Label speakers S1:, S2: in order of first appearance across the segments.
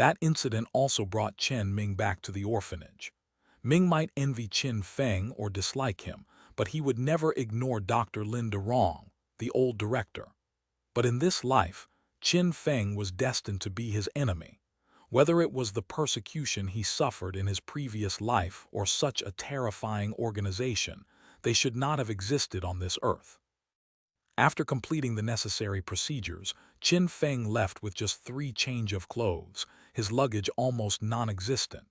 S1: That incident also brought Chen Ming back to the orphanage. Ming might envy Qin Feng or dislike him, but he would never ignore Dr. Lin Durong, the old director. But in this life, Qin Feng was destined to be his enemy. Whether it was the persecution he suffered in his previous life or such a terrifying organization, they should not have existed on this earth. After completing the necessary procedures, Qin Feng left with just 3 change of clothes, his luggage almost non-existent.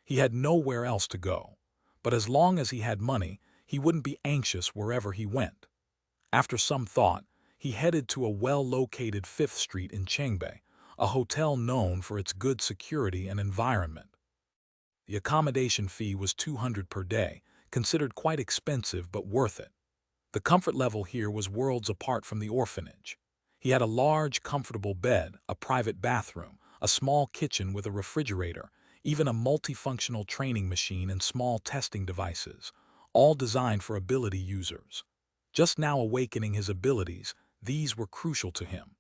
S1: He had nowhere else to go. But as long as he had money, he wouldn't be anxious wherever he went. After some thought, he headed to a well-located 5th Street in Chengbei, a hotel known for its good security and environment. The accommodation fee was 200 per day, considered quite expensive but worth it. The comfort level here was worlds apart from the orphanage. He had a large, comfortable bed, a private bathroom, a small kitchen with a refrigerator, even a multifunctional training machine and small testing devices, all designed for ability users. Just now awakening his abilities, these were crucial to him.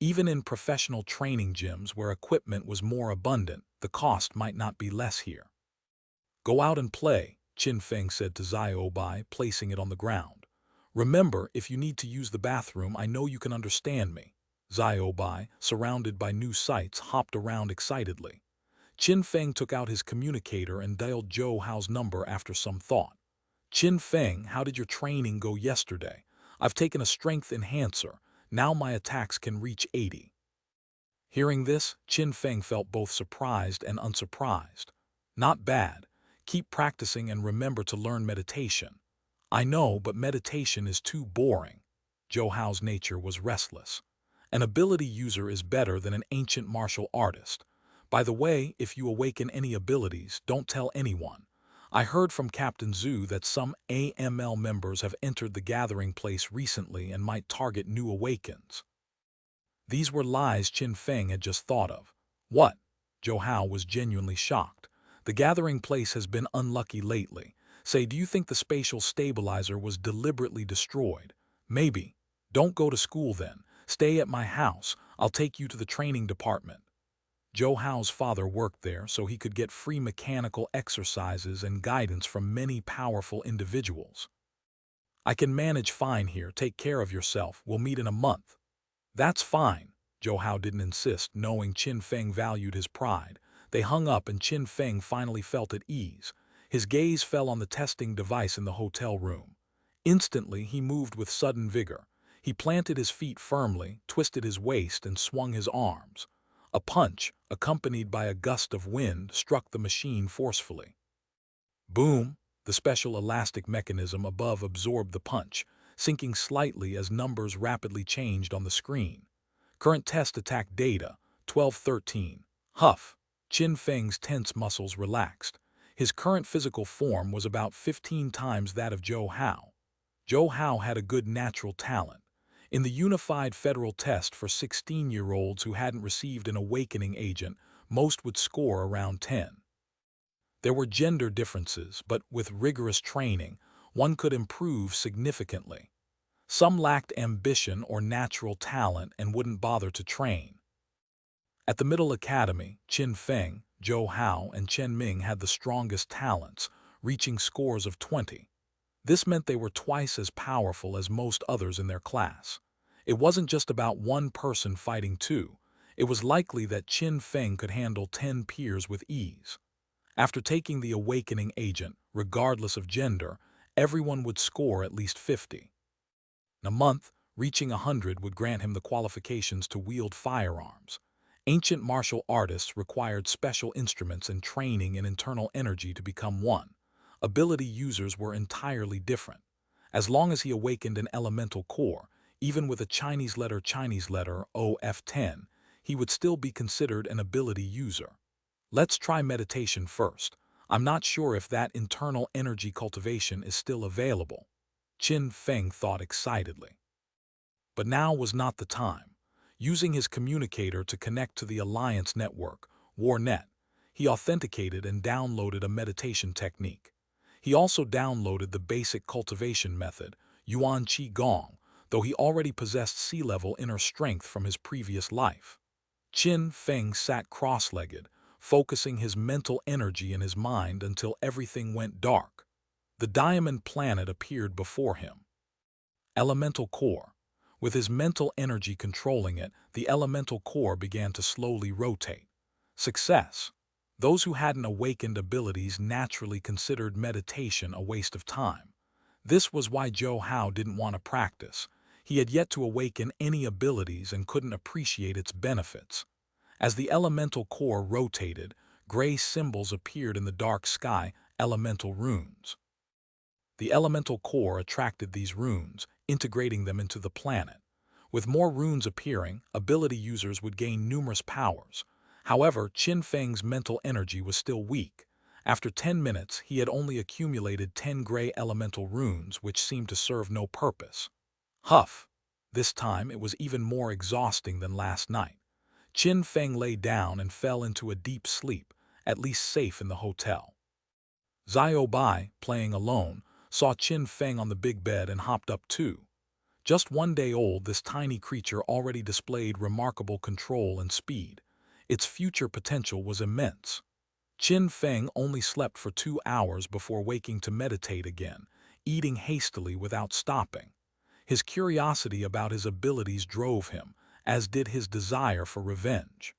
S1: Even in professional training gyms where equipment was more abundant, the cost might not be less here. Go out and play, Qin Feng said to Xiao Bai, placing it on the ground. Remember, if you need to use the bathroom, I know you can understand me. Xiao Bai, surrounded by new sights, hopped around excitedly. Qin Feng took out his communicator and dialed Zhou Hao's number after some thought. Qin Feng, how did your training go yesterday? I've taken a strength enhancer. Now my attacks can reach 80. Hearing this, Qin Feng felt both surprised and unsurprised. Not bad. Keep practicing and remember to learn meditation. I know, but meditation is too boring. Zhou Hao's nature was restless. An ability user is better than an ancient martial artist. By the way, if you awaken any abilities, don't tell anyone. I heard from Captain Zhu that some AML members have entered the gathering place recently and might target new awakens. These were lies Qin Feng had just thought of. What? Zhou Hao was genuinely shocked. The gathering place has been unlucky lately. Say, do you think the spatial stabilizer was deliberately destroyed? Maybe. Don't go to school then. Stay at my house. I'll take you to the training department. Zhou Hao's father worked there so he could get free mechanical exercises and guidance from many powerful individuals. I can manage fine here. Take care of yourself. We'll meet in a month. That's fine. Zhou Hao didn't insist, knowing Qin Feng valued his pride. They hung up and Qin Feng finally felt at ease. His gaze fell on the testing device in the hotel room. Instantly, he moved with sudden vigor. He planted his feet firmly, twisted his waist, and swung his arms. A punch, accompanied by a gust of wind, struck the machine forcefully. Boom! The special elastic mechanism above absorbed the punch, sinking slightly as numbers rapidly changed on the screen. Current test attack data, 1213. Huff! Qin Feng's tense muscles relaxed. His current physical form was about 15 times that of Zhou Hao. Zhou Hao had a good natural talent. In the unified federal test for 16-year-olds who hadn't received an awakening agent, most would score around 10. There were gender differences, but with rigorous training, one could improve significantly. Some lacked ambition or natural talent and wouldn't bother to train. At the Middle Academy, Qin Feng, Zhou Hao, and Chen Ming had the strongest talents, reaching scores of 20. This meant they were twice as powerful as most others in their class. It wasn't just about one person fighting two. It was likely that Qin Feng could handle 10 peers with ease. After taking the awakening agent, regardless of gender, everyone would score at least 50. In a month, reaching 100 would grant him the qualifications to wield firearms. Ancient martial artists required special instruments and training in internal energy to become one. Ability users were entirely different. As long as he awakened an elemental core, even with a Chinese letter OF10, he would still be considered an ability user. Let's try meditation first. I'm not sure if that internal energy cultivation is still available. Qin Feng thought excitedly. But now was not the time. Using his communicator to connect to the Alliance network, WarNet, he authenticated and downloaded a meditation technique. He also downloaded the basic cultivation method, Yuan Qi Gong, though he already possessed sea-level inner strength from his previous life. Qin Feng sat cross-legged, focusing his mental energy in his mind until everything went dark. The diamond planet appeared before him. Elemental core. With his mental energy controlling it, the elemental core began to slowly rotate. Success. Those who hadn't awakened abilities naturally considered meditation a waste of time. This was why Zhou Hao didn't want to practice. He had yet to awaken any abilities and couldn't appreciate its benefits. As the elemental core rotated, gray symbols appeared in the dark sky, elemental runes. The elemental core attracted these runes, integrating them into the planet. With more runes appearing, ability users would gain numerous powers. However, Qin Feng's mental energy was still weak. After 10 minutes, he had only accumulated 10 gray elemental runes, which seemed to serve no purpose. Huff! This time it was even more exhausting than last night. Qin Feng lay down and fell into a deep sleep, at least safe in the hotel. Xiao Bai, playing alone, saw Qin Feng on the big bed and hopped up too. Just 1 day old, this tiny creature already displayed remarkable control and speed. Its future potential was immense. Qin Feng only slept for 2 hours before waking to meditate again, eating hastily without stopping. His curiosity about his abilities drove him, as did his desire for revenge.